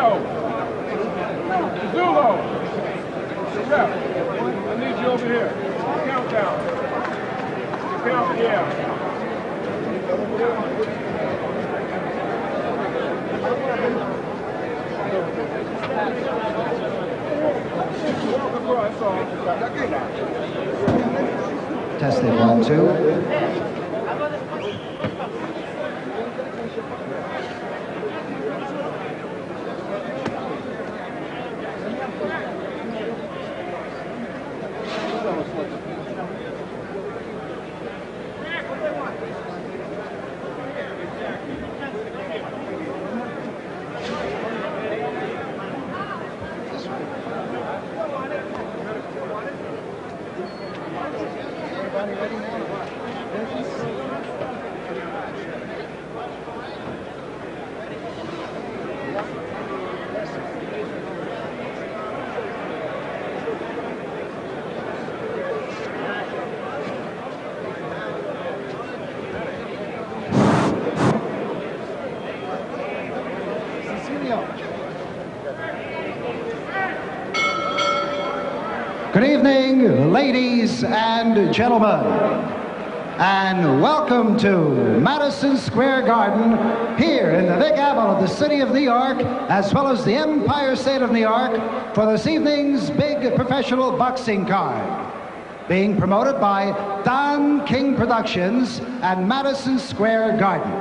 Leo. Zulo. Rep. I need you over here. Countdown. Count, yeah. Testing 1, 2. Good evening, ladies and gentlemen, and welcome to Madison Square Garden here in the Big Apple of the city of New York, as well as the Empire State of New York, for this evening's big professional boxing card, being promoted by Don King Productions and Madison Square Garden.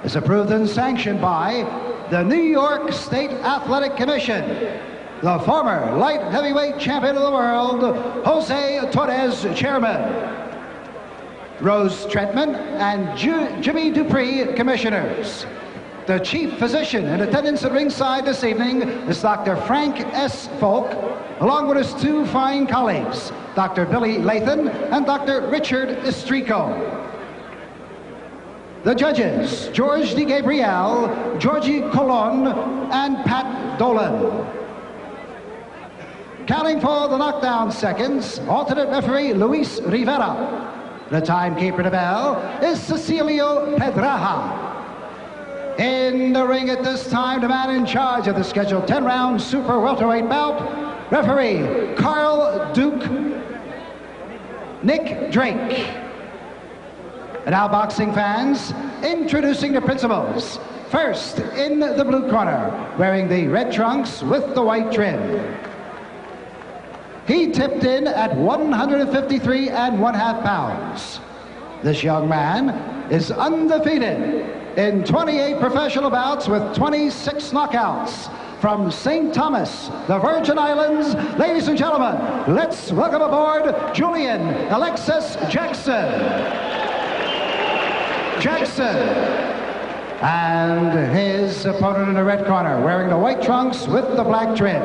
Is approved and sanctioned by the New York State Athletic Commission. The former light heavyweight champion of the world, Jose Torres, chairman. Rose Trentman and Jimmy Dupree, commissioners. The chief physician in attendance at ringside this evening is Dr. Frank S. Folk, along with his two fine colleagues, Dr. Billy Lathan and Dr. Richard Estrico. The judges, George D. Gabriel, Georgie Colon, and Pat Dolan. Counting for the knockdown seconds, alternate referee Luis Rivera. The timekeeper to bell is Cecilio Pedraja. In the ring at this time, the man in charge of the scheduled 10-round super welterweight bout, referee Carl Duke Nick Drake. And now, boxing fans, introducing the principals. First, in the blue corner, wearing the red trunks with the white trim. He tipped in at 153 1/2 pounds. This young man is undefeated in 28 professional bouts with 26 knockouts. From St. Thomas, the Virgin Islands, ladies and gentlemen, let's welcome aboard Julian Alexis Jackson. And his opponent in the red corner, wearing the white trunks with the black trim.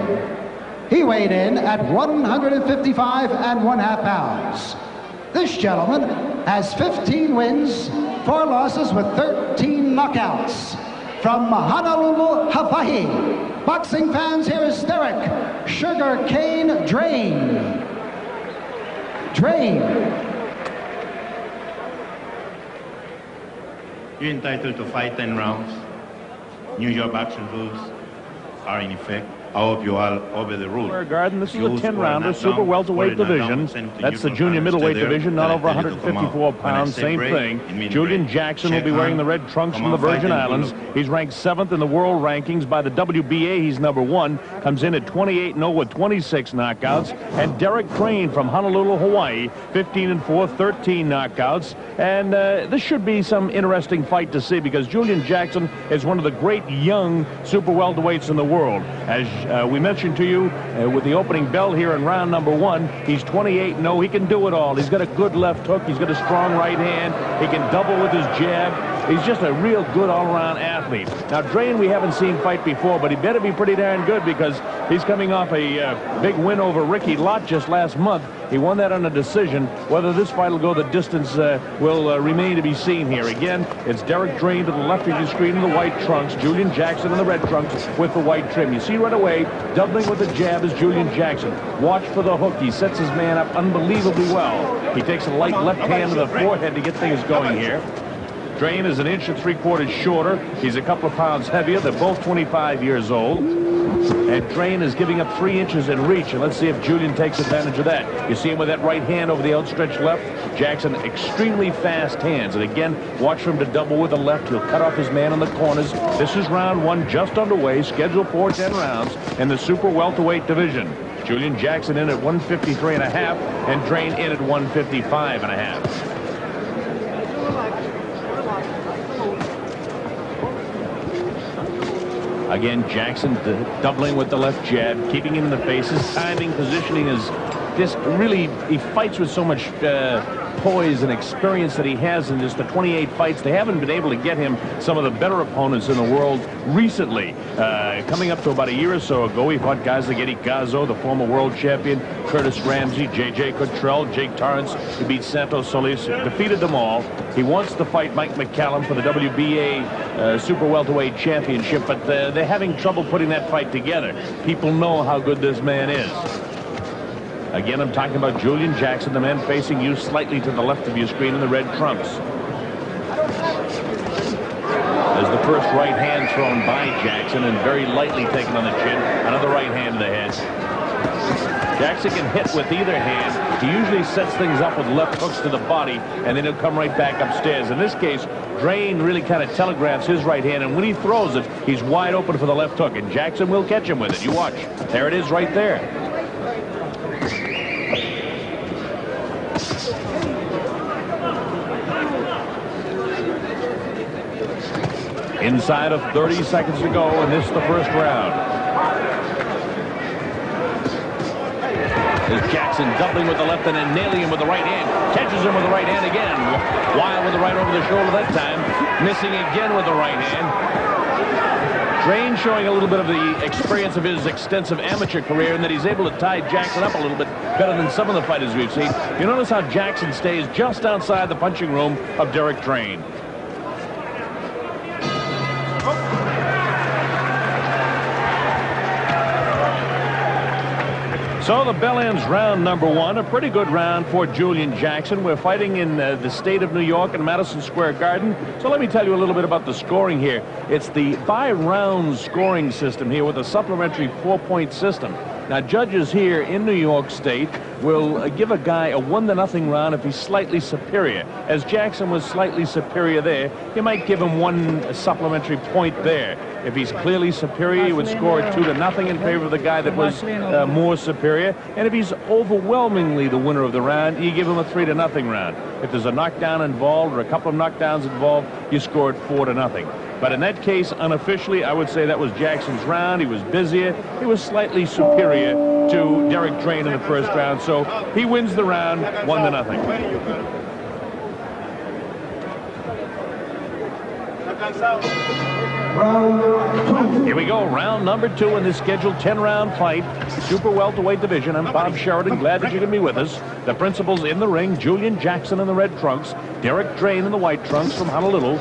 He weighed in at 155 1/2 pounds. This gentleman has 15 wins, 4 losses with 13 knockouts. From Honolulu, Hawaii, boxing fans, here is Derrick Sugarcane Drane. You're entitled to fight 10 rounds. New York boxing rules are in effect. I hope you all obey the rules. Square Garden, this is a 10-rounder super welterweight division. That's the junior middleweight division, not over 154 pounds, same thing. Julian Jackson will be wearing the red trunks from the Virgin Islands. He's ranked 7th in the world rankings by the WBA. He's number 1, comes in at 28-0 with 26 knockouts. And Derrick Drane from Honolulu, Hawaii, 15-4, 13 knockouts. And this should be some interesting fight to see, because Julian Jackson is one of the great young super welterweights in the world. As we mentioned to you with the opening bell here in round number 1, he's 28-0. He can do it all. He's got a good left hook. He's got a strong right hand. He can double with his jab. He's just a real good all-around athlete. Now, Drane, we haven't seen fight before, but he better be pretty darn good, because he's coming off a big win over Ricky Lott just last month. He won that on a decision. Whether this fight will go the distance will remain to be seen here. Again, it's Derrick Drane to the left of your screen in the white trunks, Julian Jackson in the red trunks with the white trim. You see right away, doubling with the jab is Julian Jackson. Watch for the hook. He sets his man up unbelievably well. He takes a light left hand to the forehead to get things going here. Drane is 1 3/4 inches shorter. He's a couple of pounds heavier. They're both 25 years old. And Drane is giving up 3 inches in reach. And let's see if Julian takes advantage of that. You see him with that right hand over the outstretched left. Jackson, extremely fast hands. And again, watch for him to double with the left. He'll cut off his man in the corners. This is round 1 just underway. Scheduled for 10 rounds in the super welterweight division. Julian Jackson in at 153.5 and Drane in at 155.5. Again, Jackson doubling with the left jab, keeping him in the face. His timing, positioning is just really, he fights with so much poise and experience that he has in just the 28 fights. They haven't been able to get him some of the better opponents in the world recently. Coming up to about a year or so ago, he fought guys like Eddie Gazzo, the former world champion, Curtis Ramsey, J.J. Cottrell, Jake Torrance, who beat Santos Solis, defeated them all. He wants to fight Mike McCallum for the WBA Super Welterweight Championship, but they're having trouble putting that fight together. People know how good this man is. Again, I'm talking about Julian Jackson, the man facing you slightly to the left of your screen in the red trunks. There's the first right hand thrown by Jackson and very lightly taken on the chin. Another right hand to the head. Jackson can hit with either hand. He usually sets things up with left hooks to the body, and then he'll come right back upstairs. In this case, Drane really kind of telegraphs his right hand, and when he throws it, he's wide open for the left hook, and Jackson will catch him with it. You watch. There it is right there. Inside of 30 seconds to go, and this is the first round. There's Jackson doubling with the left and then nailing him with the right hand. Catches him with the right hand again. Wild with the right over the shoulder that time. Missing again with the right hand. Drane showing a little bit of the experience of his extensive amateur career, and that he's able to tie Jackson up a little bit better than some of the fighters we've seen. You notice how Jackson stays just outside the punching room of Derrick Drane. So the bell ends round number 1. A pretty good round for Julian Jackson. We're fighting in the state of New York in Madison Square Garden. So let me tell you a little bit about the scoring here. It's the by-round scoring system here with a supplementary 4-point system. Now, judges here in New York State will give a guy a 1-0 round if he's slightly superior. As Jackson was slightly superior there, you might give him 1 supplementary point there. If he's clearly superior, he would score 2-0 in favor of the guy that was more superior. And if he's overwhelmingly the winner of the round, you give him a 3-0 round. If there's a knockdown involved or a couple of knockdowns involved, you score it 4-0. But in that case, unofficially, I would say that was Jackson's round. He was busier. He was slightly superior to Derrick Drane in the first round. So he wins the round 1-0. Here we go, round number 2 in this scheduled 10-round fight. Super welterweight division. I'm Bob Sheridan. Glad that you can be with us. The principals in the ring, Julian Jackson in the red trunks, Derrick Drane in the white trunks from Honolulu.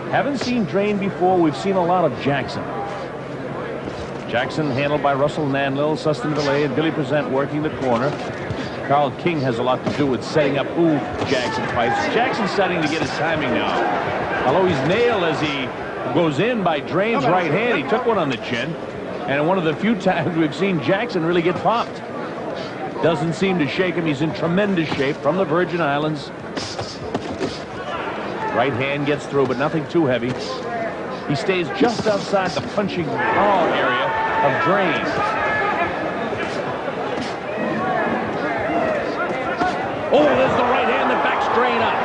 Haven't seen Drane before. We've seen a lot of Jackson. Jackson handled by Russell Nanlil, Sustin Delay, and Billy Present working the corner. Carl King has a lot to do with setting up who Jackson fights. Jackson's starting to get his timing now. Although he's nailed as he goes in by Drane's right hand. He took one on the chin. And one of the few times we've seen Jackson really get popped. Doesn't seem to shake him. He's in tremendous shape from the Virgin Islands. Right hand gets through, but nothing too heavy. He stays just outside the punching area of Drane. Oh, there's the right hand that backs Drane up.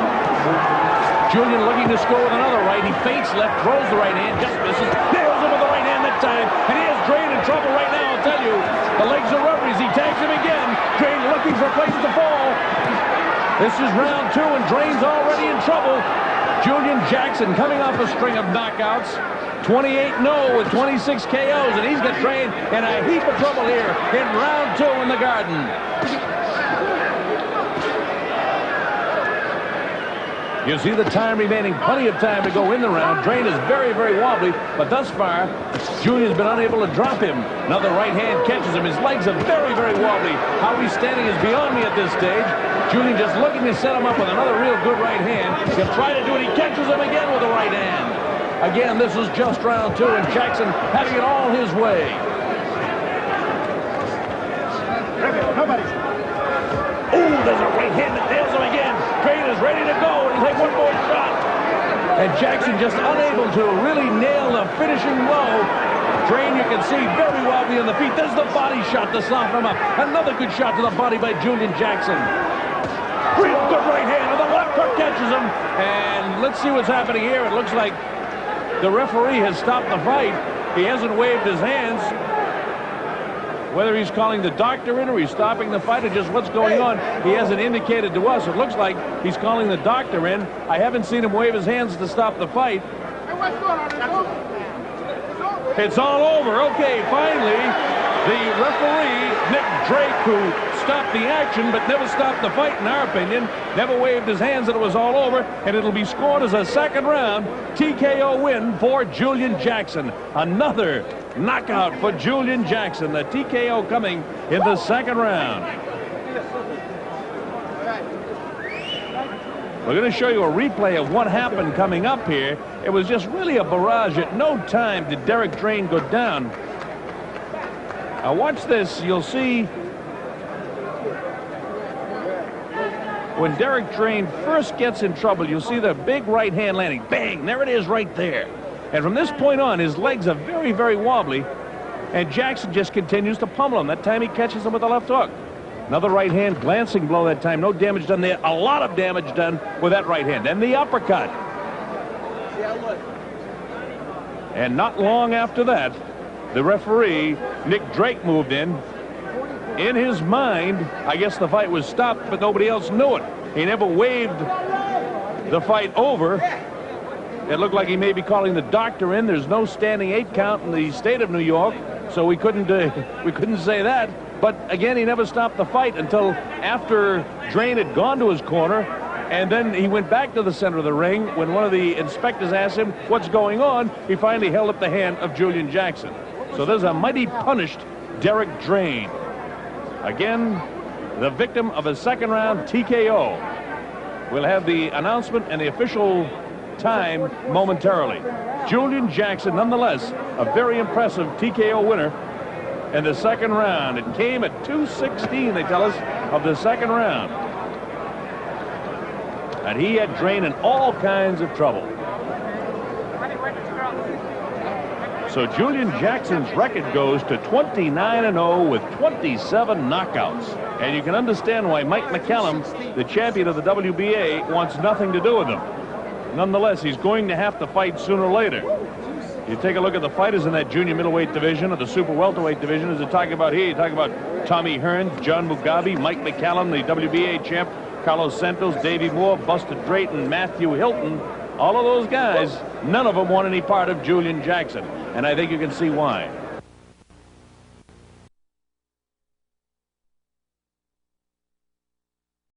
Julian looking to score with another right. He feints left, throws the right hand, just misses. Nails him with the right hand that time. And he has Drane in trouble right now, I'll tell you. The legs are rubberies. He tags him again. Drane looking for a place to fall. This is round 2, and Drane's already in trouble. Julian Jackson coming off a string of knockouts. 28-0 with 26 KOs, and he's got Drane in a heap of trouble here in round 2 in the Garden. You see the time remaining, plenty of time to go in the round. Drane is very, very wobbly, but thus far, Julian's been unable to drop him. Now the right hand catches him. His legs are very, very wobbly. How he's standing is beyond me at this stage. Julian just looking to set him up with another real good right hand. He'll try to do it. He catches him again with the right hand. Again, this is just round 2, and Jackson having it all his way. Oh, there's a right hand that nails him again. Drane is ready to go, and he'll take one more shot. And Jackson just unable to really nail the finishing blow. Drane, you can see, very wobbly on the feet. There's the body shot to soften him up. Another good shot to the body by Julian Jackson. Real good right hand, and the left hook catches him. And let's see what's happening here. It looks like the referee has stopped the fight. He hasn't waved his hands. Whether he's calling the doctor in or he's stopping the fight or just what's going on, he hasn't indicated to us. It looks like he's calling the doctor in. I haven't seen him wave his hands to stop the fight. It's all over. Okay, finally, the referee, Nick Drake, who stopped the action but never stopped the fight, in our opinion, never waved his hands, and it was all over, and it'll be scored as a second round TKO win for Julian Jackson. Another knockout for Julian Jackson. The TKO coming in the second round. We're going to show you a replay of what happened coming up here. It was just really a barrage. At no time did Derrick Drane go down. Now watch this. You'll see when Derrick Drane first gets in trouble, you'll see the big right hand landing. Bang! There it is right there. And from this point on, his legs are very, very wobbly. And Jackson just continues to pummel him. That time he catches him with the left hook. Another right hand glancing blow that time. No damage done there. A lot of damage done with that right hand. And the uppercut. And not long after that, the referee, Nick Drake, moved in. In his mind, I guess the fight was stopped, but nobody else knew it. He never waved the fight over. It looked like he may be calling the doctor in. There's no standing 8 count in the state of New York, so we couldn't say that. But again, he never stopped the fight until after Drane had gone to his corner, and then he went back to the center of the ring. When one of the inspectors asked him what's going on, he finally held up the hand of Julian Jackson. So there's a mighty punished Derrick Drane. Again, the victim of a second round TKO. We'll have the announcement and the official time momentarily. Julian Jackson, nonetheless, a very impressive TKO winner in the second round. It came at 2:16, they tell us, of the second round. And he had Drane in all kinds of trouble. So Julian Jackson's record goes to 29-0 with 27 knockouts. And you can understand why Mike McCallum, the champion of the WBA, wants nothing to do with him. Nonetheless, he's going to have to fight sooner or later. You take a look at the fighters in that junior middleweight division or the super welterweight division, as they're talking about here. You talk about Tommy Hearns, John Mugabe, Mike McCallum, the WBA champ, Carlos Santos, Davey Moore, Buster Drayton, Matthew Hilton. All of those guys, none of them want any part of Julian Jackson. And I think you can see why.